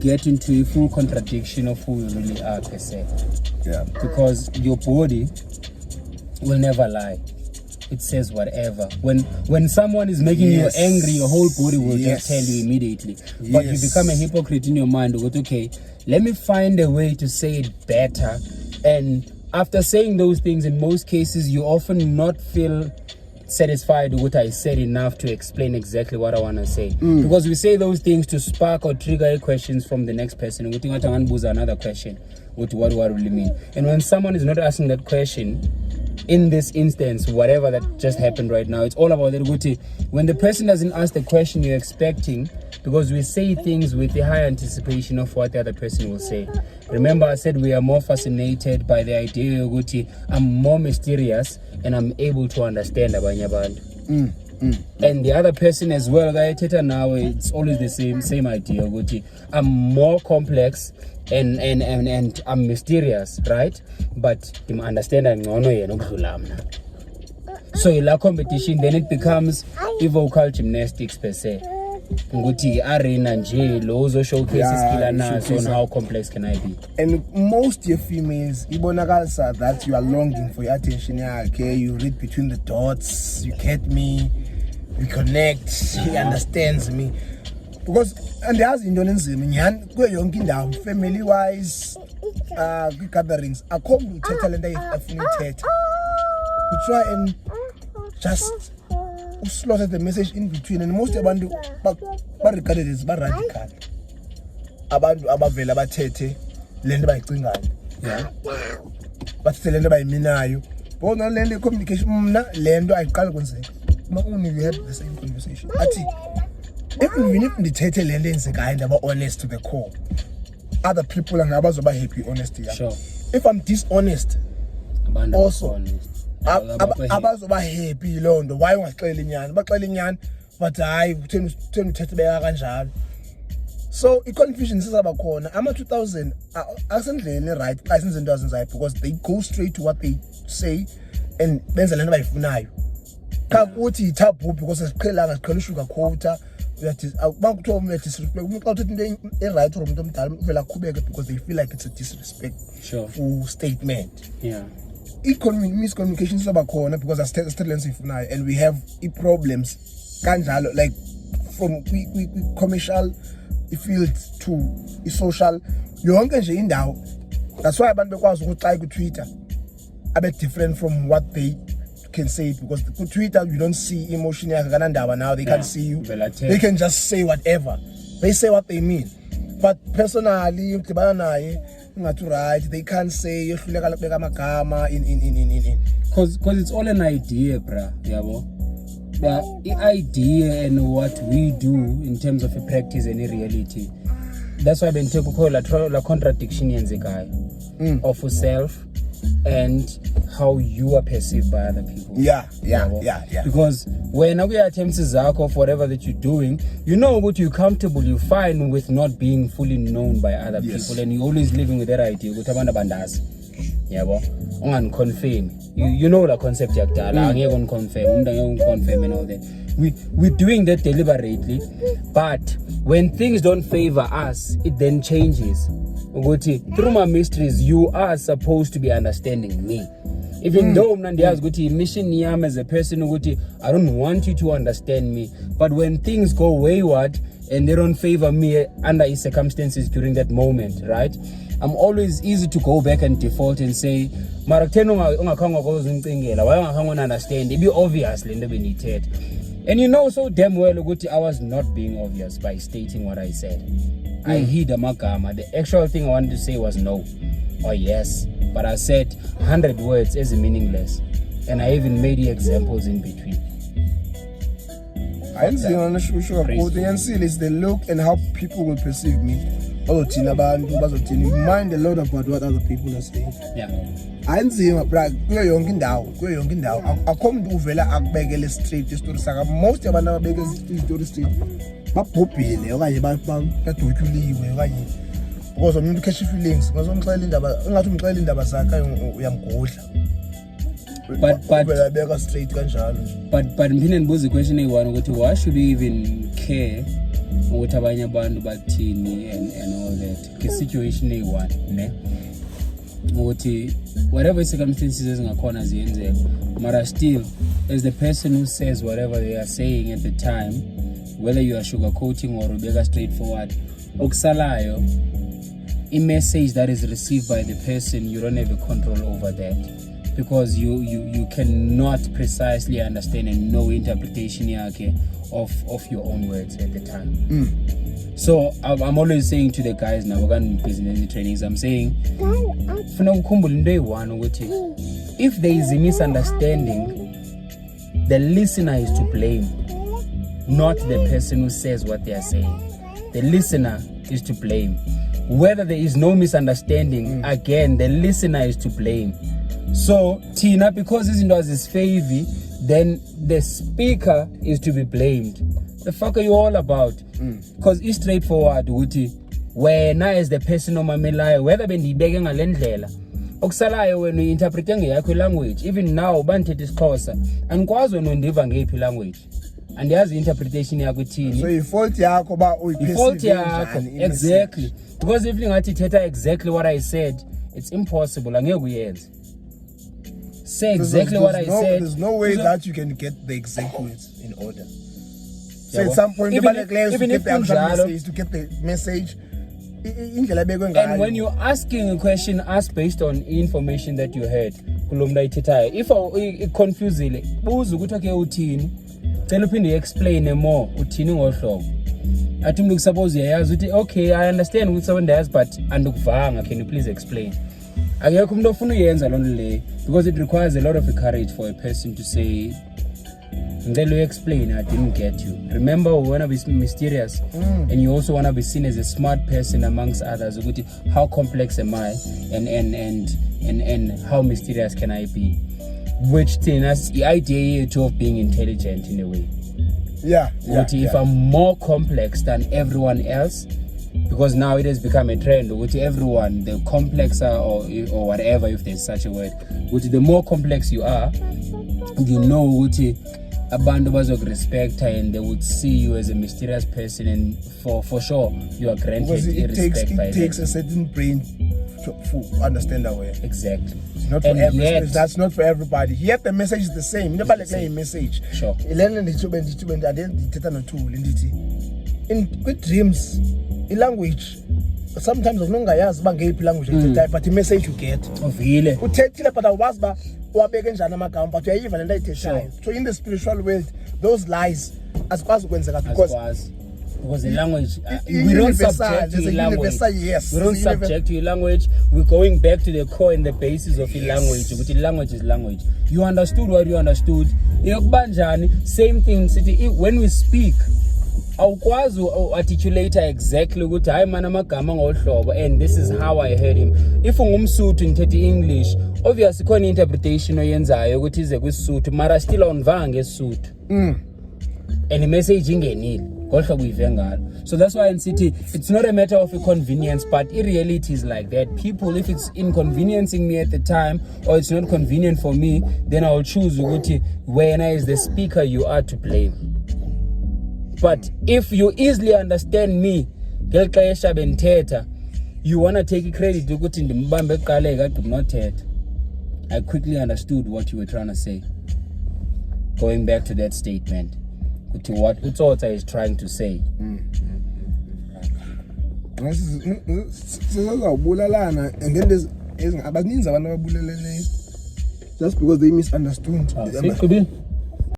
get into a full contradiction of who you really are per se. Yeah. Because your body will never lie. It says whatever. When someone is making you angry, your whole body will just tell you immediately. But you become a hypocrite in your mind. You go, okay, let me find a way to say it better. And after saying those things, in most cases, you often not feel satisfied with what I said enough to explain exactly what I want to say. Because we say those things to spark or trigger questions from the next person. We think another question. What do I really mean? And when someone is not asking that question, in this instance, whatever that just happened right now, it's all about the when the person doesn't ask the question you're expecting, because we say things with the high anticipation of what the other person will say. Remember, I said we are more fascinated by the idea of I'm more mysterious and I'm able to understand abanye abantu. And the other person as well, now it's always the same idea. I'm more complex and I'm mysterious, right? But I'm understand so in la competition, then it becomes a vocal gymnastics per se. Arena nje lozo showcases kila naso on how complex can I be. And most your females, ibonakalisa that you are longing for your attention. Okay, you read between the dots, you get me, we connect, he understands me. Because and there's indonesian nyani kuyo yonke indawo family wise gatherings akho uthetha lento ayifuna uthetha. We try and just slaughter the message in between, and most abantu ba regarded as ba radical. Abantu abavela bathethe lento bayicingayo. Yeah. Bathethe lento bayiminayo. Bona lento communication mna lento ayiqala kwenzeka. Makunike we had the same conversation. Athi even if ndithethe lento enzekayo ndaba honest to the core, other people angabazoba happy honesty. Sure. If I'm dishonest, abantu also honest. Abazoba happy lo nto. Why ungaxela inyani? Baxela inyani but hayi utheni uthethe beka kanjalo. So i-confusion sizaba khona ama 2000 asendleleni right xa isenze into azenzayo, because they go straight to what they say and benza lento bayifunayo. Xa kuthi itabu because siqhelanga siqhela usugar quota, uyathi bakuthiwa umuntu disrespect. Umuntu xa uthethe into e-right or umuntu omdala uvela qhubeke because they feel like it's a disrespect. Sure. For statement. Yeah. Miscommunication is about corner because I still and we have problems kanjalo, like from we commercial field to social yonke nje indawo. That's why abantu bekwazi ukuthi ku Twitter a bit different from what they can say, because ku Twitter you don't see emotion yakhe now. They can't see you. They can just say whatever. They say what they mean. But personally right, they can't say because it's all an idea, bruh. Yabo. The idea and what we do in terms of a practice and a reality. That's why I've been talking about contradiction in the guy of self and how you are perceived by other people. Yeah. Because when we attempt to of whatever that you're doing, you know what you're comfortable, you're fine with not being fully known by other people, and you're always living with that idea. Confirm. You know the concept confirm and all that. We're doing that deliberately, but when things don't favor us, it then changes. Through my mysteries, you are supposed to be understanding me. Even though mission yam as a person, I don't want you to understand me. But when things go wayward and they don't favor me under circumstances during that moment, right? I'm always easy to go back and default and say, why understand? It be obviously needed. And you know so damn well I was not being obvious by stating what I said. I hid the magama. The actual thing I wanted to say was no or yes, but I said 100 words as meaningless, and I even made the examples in between. I see on the show is the look and how people will perceive me. You mind a lot about what other people are saying. Yeah. I see my brag. Kuyo yonke indawo. Akho umuntu uvela akubekele straight istory saka. Most abantu ababeke istory straight babhobhile okanye badotyuliwe okanye because umuntu catch feelings. Ngazomxela indaba, engathi umxela indaba zakhe uyamgodla. But mphinde ndibuze question eyi-one ukuthi why should we even care ukuthi abanye abantu bathini and all that ke situation eyi-one ne ukuthi whatever circumstances ezingakhona ziyenzeka mara still as the person who says whatever they are saying at the time, whether you are sugarcoating or ubeka straightforward, okusalayo i-message that is received by the person, you don't have a control over that because you cannot precisely understand and know interpretation yakhe of your own words at the time. So I'm always saying to the guys now, we're going to business trainings, I'm saying if there is a misunderstanding, the listener is to blame, not the person who says what they are saying. The listener is to blame. Whether there is no misunderstanding, again, the listener is to blame. So, Tina, because izinto azisifavor, then the speaker is to be blamed. The fuck are you all about? Because it's straightforward, ukuthi wena as the person omamelayo, whether bendiyibeke ngale ndlela, okusalayo wena uyi-interprete ngeyakho language. Even now, bandithethe isiXhosa, andikwazi wena undiva ngeyiphi language. Andiyazi interpretation yakho ithini. So i-fault yakho ba i-fault yakho, exactly. Because if lingathi ithetha exactly what I said, it's impossible. Angeke uyenze. Say exactly what I said. There's no way that you can get the exact words in order. So at some point, even if to get the message. And when you're asking a question, ask based on information that you heard. If it confusing, buza ukuthi ake uthini. Cela uphinde explain more uthini ngohlobo. Athi umuntu suppose uyayazi uthi okay, I understand ukuthi someone does, but andukuvanga, can you please explain? Akekho umuntu ofuna uyenza loo nto le because it requires a lot of courage for a person to say ngicela explain, I didn't get you. Remember, we want to be mysterious and you also want to be seen as a smart person amongst others. How complex am I and how mysterious can I be? Which thing that's the idea of being intelligent in a way. If I'm more complex than everyone else, because now it has become a trend with everyone, the complexer or whatever, if there's such a word, the more complex you are, you know abantu bazokirespect and they would see you as a mysterious person, and for sure you are granted respect by them. It takes a certain brain to understand our way. Exactly. Not for everybody. That's not for everybody. Yet the message is the same. Never like a message. Sure. With dreams, in language, sometimes unongayazi bangeyiphi language but the message you get. Vile. Uthethile but awazi ba wabeke njani amagama but uyayiva lento ayithethayo. So in the spiritual world, those lies azikwazi ukwenzeka because the language we don't subject to language. Yes. We don't subject to language. We're going back to the core and the basis of the language. But the language is language. You understood what you understood. Same thing. When we speak, awukwazi articulate exactly ukuthi hayi mana amagama ngohlobo and this is how I heard him. If ungumSuthu ngithethe English, obviously khona interpretation oyenzayo ukuthi ize kwisuthu mara still awunivanga ngesuthu. And the message ingenile ngohlobo uyive ngalo. So that's why in city it's not a matter of a convenience, but in reality is like that. People, if it's inconveniencing me at the time or it's not convenient for me, then I'll choose ukuthi when as the speaker you are to blame. But if you easily understand me, you want to take credit I quickly understood what you were trying to say. Going back to that statement, to what Utsotsa is trying to say. And then there's just because they misunderstood.